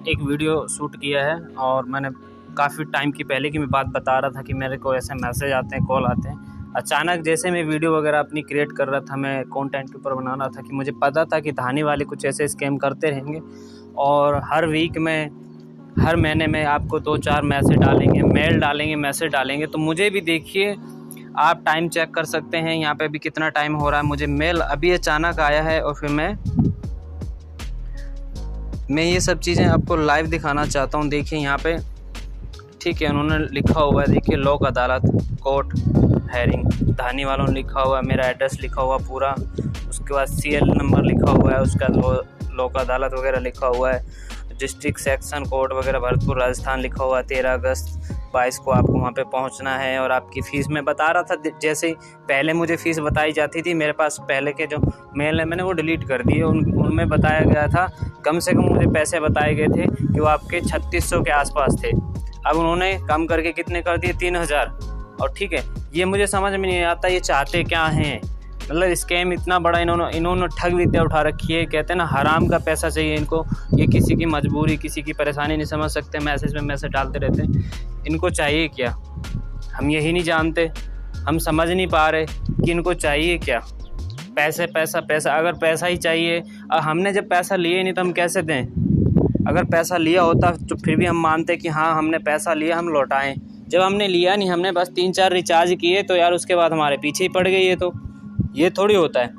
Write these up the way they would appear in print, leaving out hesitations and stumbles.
एक video shoot किया है और मैंने काफ़ी टाइम की पहले की मैं बात बता रहा था कि मेरे को ऐसे मैसेज आते हैं, कॉल आते हैं। अचानक जैसे मैं वीडियो वगैरह अपनी क्रिएट कर रहा था, मैं कंटेंट के ऊपर बना रहा था कि मुझे पता था कि धानी वाले कुछ ऐसे स्कैम करते रहेंगे और हर वीक में, हर महीने में आपको 2-4 मैसेज डालेंगे, मेल डालेंगे, मैसेज डालेंगे। तो मुझे भी देखिए, आप टाइम चेक कर सकते हैं यहाँ पे भी कितना टाइम हो रहा है। मुझे मेल अभी अचानक आया है और फिर मैं ये सब चीज़ें आपको लाइव दिखाना चाहता हूँ। देखिए यहाँ पे, ठीक है, उन्होंने लिखा हुआ है, देखिए लोक अदालत कोर्ट हैरिंग, धानी वालों ने लिखा हुआ है, मेरा एड्रेस लिखा हुआ पूरा, उसके बाद सीएल नंबर लिखा हुआ है, उसका लोक अदालत वगैरह लिखा हुआ है, डिस्ट्रिक्ट सेक्शन कोर्ट वगैरह भरतपुर राजस्थान लिखा हुआ है। 13 अगस्त 22 को आपको वहाँ पे पहुँचना है। और आपकी फ़ीस मैं बता रहा था, जैसे पहले मुझे फ़ीस बताई जाती थी, मेरे पास पहले के जो मेल है मैंने वो डिलीट कर दिए। उनमें बताया गया था, कम से कम मुझे पैसे बताए गए थे कि वो आपके 3600 के आसपास थे। अब उन्होंने कम करके कितने कर दिए, 3000। और ठीक है, ये मुझे समझ में नहीं आता ये चाहते क्या हैं। मतलब स्कैम इतना बड़ा इन्होंने ठग विद्या उठा रखी है। कहते हैं ना, हराम का पैसा चाहिए इनको। ये किसी की मजबूरी, किसी की परेशानी नहीं समझ सकते, मैसेज में मैसेज डालते रहते हैं। इनको चाहिए क्या, हम यही नहीं जानते। हम समझ नहीं पा रहे कि इनको चाहिए क्या। पैसे, पैसा, पैसा। अगर पैसा ही चाहिए, हमने जब पैसा लिए नहीं तो हम कैसे दें। अगर पैसा लिया होता तो फिर भी हम मानते कि हाँ हमने पैसा लिया, हम लौटाएं। जब हमने लिया नहीं, हमने बस 3-4 रिचार्ज किए, तो यार उसके बाद हमारे पीछे ही पड़ गई। ये थोड़ी होता है।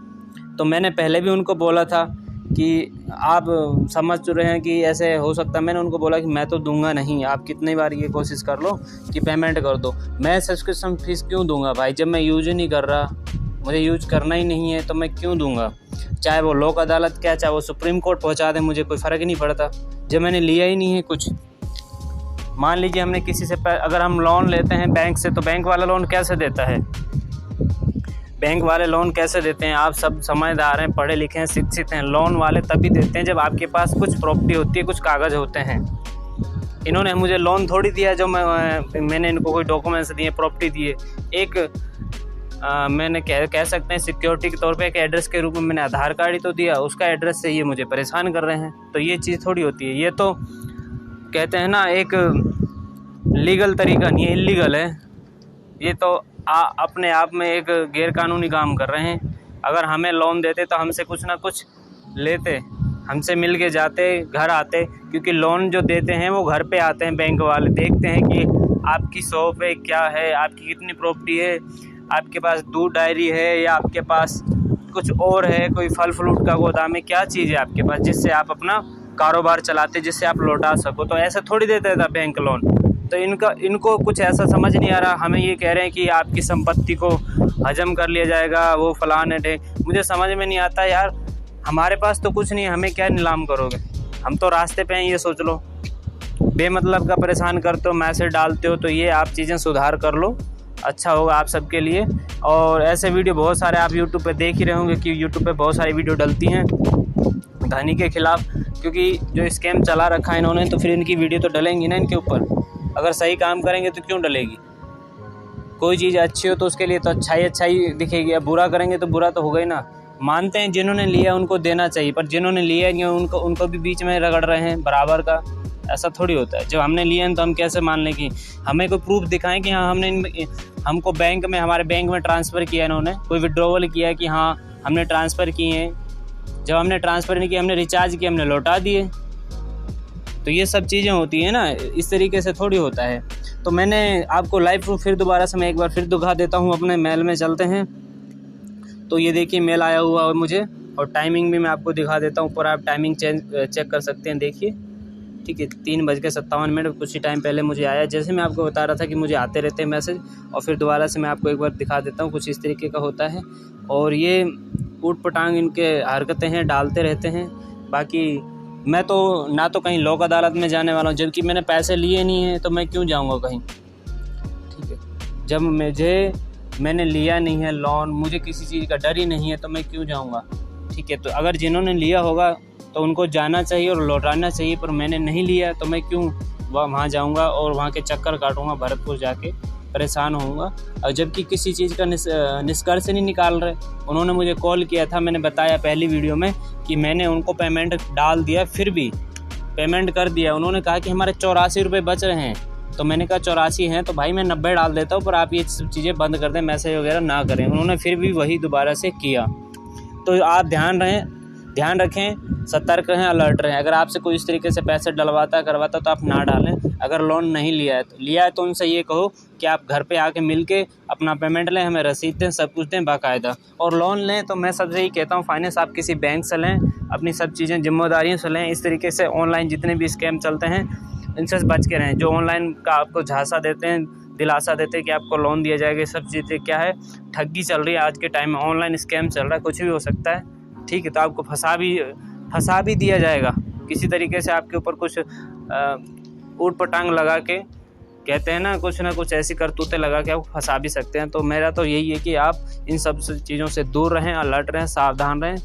तो मैंने पहले भी उनको बोला था कि आप समझ रहे हैं कि ऐसे हो सकता है। मैंने उनको बोला कि मैं तो दूंगा नहीं, आप कितनी बार ये कोशिश कर लो कि पेमेंट कर दो। मैं सब्सक्रिप्शन फीस क्यों दूंगा भाई, जब मैं यूज ही नहीं कर रहा, मुझे यूज करना ही नहीं है, तो मैं क्यों दूंगा। चाहे वो लोक अदालत क्या, चाहे वो सुप्रीम कोर्ट पहुंचा दे, मुझे कोई फ़र्क ही नहीं पड़ता जब मैंने लिया ही नहीं है कुछ। मान लीजिए हमने किसी से अगर हम लोन लेते हैं बैंक से, तो बैंक वाला लोन कैसे देता है, बैंक वाले लोन कैसे देते हैं। आप सब समझदार हैं, पढ़े लिखे हैं, शिक्षित हैं। लोन वाले तभी देते हैं जब आपके पास कुछ प्रॉपर्टी होती है, कुछ कागज़ होते हैं। इन्होंने मुझे लोन थोड़ी दिया जो मैंने इनको कोई डॉक्यूमेंट्स दिए, प्रॉपर्टी दिए। एक मैंने कह सकते हैं सिक्योरिटी के तौर पे एक एड्रेस के रूप में मैंने आधार कार्ड ही तो दिया, उसका एड्रेस से ये मुझे परेशान कर रहे हैं। तो ये चीज़ थोड़ी होती है। ये तो कहते हैं ना, एक लीगल तरीका नहीं है, इल्लीगल है। ये तो अपने आप में एक गैरकानूनी काम कर रहे हैं। अगर हमें लोन देते तो हमसे कुछ ना कुछ लेते, हमसे मिल के जाते, घर आते। क्योंकि लोन जो देते हैं वो घर पे आते हैं, बैंक वाले देखते हैं कि आपकी शॉप है क्या है, आपकी कितनी प्रॉपर्टी है, आपके पास दूध डायरी है या आपके पास कुछ और है, कोई फल फ्रूट का गोदाम है, क्या चीज़ है आपके पास जिससे आप अपना कारोबार चलाते, जिससे आप लौटा सको। तो ऐसे थोड़ी देता था बैंक लोन। तो इनको कुछ ऐसा समझ नहीं आ रहा। हमें ये कह रहे हैं कि आपकी संपत्ति को हजम कर लिया जाएगा, वो फलान है। मुझे समझ में नहीं आता यार, हमारे पास तो कुछ नहीं, हमें क्या नीलाम करोगे। हम तो रास्ते पे हैं, ये सोच लो। बेमतलब का परेशान करते हो, मैसेज डालते हो, तो ये आप चीज़ें सुधार कर लो, अच्छा होगा आप सबके लिए। और ऐसे वीडियो बहुत सारे आप यूट्यूब पे देख ही रहे होंगे कि यूट्यूब पे बहुत सारी वीडियो डलती हैं धानी के ख़िलाफ़। क्योंकि जो स्कैम चला रखा है इन्होंने, तो फिर इनकी वीडियो तो डलेंगी ना इनके ऊपर। अगर सही काम करेंगे तो क्यों डलेगी। कोई चीज़ अच्छी हो तो उसके लिए तो अच्छा ही दिखेगी, अब बुरा करेंगे तो बुरा तो होगा ही ना। मानते हैं जिन्होंने लिया उनको देना चाहिए, पर जिन्होंने लिया नहीं उनको भी बीच में रगड़ रहे हैं बराबर का। ऐसा थोड़ी होता है। जब हमने लिए हैं तो हम कैसे मान लें कि हमें कोई प्रूफ दिखाएं कि हाँ हमको बैंक में, हमारे बैंक में ट्रांसफ़र किया इन्होंने, कोई विड्रॉवल किया है कि हाँ हमने ट्रांसफ़र किए हैं। जब हमने ट्रांसफ़र नहीं किया, हमने रिचार्ज किया, हमने लौटा दिए। तो ये सब चीज़ें होती हैं ना, इस तरीके से थोड़ी होता है। तो मैंने आपको लाइव प्रूफ फिर दोबारा से मैं एक बार फिर दिखा देता हूँ। अपने मेल में चलते हैं। तो ये देखिए मेल आया हुआ है मुझे, और टाइमिंग भी मैं आपको दिखा देता हूँ। ऊपर आप टाइमिंग चेक कर सकते हैं, देखिए, ठीक है। 3:57 कुछ ही टाइम पहले मुझे आया। जैसे मैं आपको बता रहा था कि मुझे आते रहते हैं मैसेज, और फिर दोबारा से मैं आपको एक बार दिखा देता हूँ। कुछ इस तरीके का होता है, और ये ऊट पटांग इनके हरकतें हैं, डालते रहते हैं। बाकी मैं तो ना तो कहीं लोक अदालत में जाने वाला हूँ, जबकि मैंने पैसे लिए नहीं हैं, तो मैं क्यों जाऊँगा कहीं, ठीक है। जब मैंने लिया नहीं है लोन, मुझे किसी चीज़ का डर ही नहीं है, तो मैं क्यों जाऊँगा, ठीक है। तो अगर जिन्होंने लिया होगा तो उनको जाना चाहिए और लौटाना चाहिए, पर मैंने नहीं लिया तो मैं क्यों वहाँ जाऊँगा और वहाँ के चक्कर काटूँगा, भरतपुर जाके परेशान होऊंगा। और जबकि किसी चीज़ का निष्कर्ष नहीं निकाल रहे। उन्होंने मुझे कॉल किया था, मैंने बताया पहली वीडियो में कि मैंने उनको पेमेंट डाल दिया, फिर भी पेमेंट कर दिया। उन्होंने कहा कि हमारे 84 रुपये बच रहे हैं, तो मैंने कहा 84 हैं तो भाई मैं 90 डाल देता हूँ, पर आप ये सब चीज़ें बंद कर दें, मैसेज वगैरह ना करें। उन्होंने फिर भी वही दोबारा से किया। तो आप ध्यान रखें, सतर्क रहें, अलर्ट रहें। अगर आपसे कोई इस तरीके से पैसे डलवाता करवाता तो आप ना डालें। अगर लोन नहीं लिया है तो उनसे ये कहो कि आप घर पे आके मिल के अपना पेमेंट लें, हमें रसीद दें, सब कुछ दें बाकायदा। और लोन लें तो मैं सबसे यही कहता हूँ, फाइनेंस आप किसी बैंक से लें, अपनी सब चीज़ें जिम्मेदारियों से लें। इस तरीके से ऑनलाइन जितने भी स्कैम चलते हैं इनसे बच के रहें। जो ऑनलाइन का आपको झांसा देते हैं, दिलासा देते हैं कि आपको लोन दिया जाएगा, ये सब चीज़ें क्या है, ठगी चल रही है आज के टाइम में। ऑनलाइन स्कैम चल रहा है, कुछ भी हो सकता है, ठीक है। तो आपको फंसा भी दिया जाएगा किसी तरीके से, आपके ऊपर कुछ ऊट पटांग लगा के, कहते हैं ना कुछ ऐसी करतूतें लगा के आपको फंसा भी सकते हैं। तो मेरा तो यही है कि आप इन सब चीज़ों से दूर रहें, अलर्ट रहें, सावधान रहें।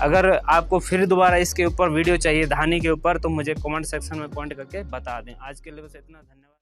अगर आपको फिर दोबारा इसके ऊपर वीडियो चाहिए धानी के ऊपर, तो मुझे कमेंट सेक्शन में कमेंट करके बता दें। आज के लिए बस इतना, धन्यवाद।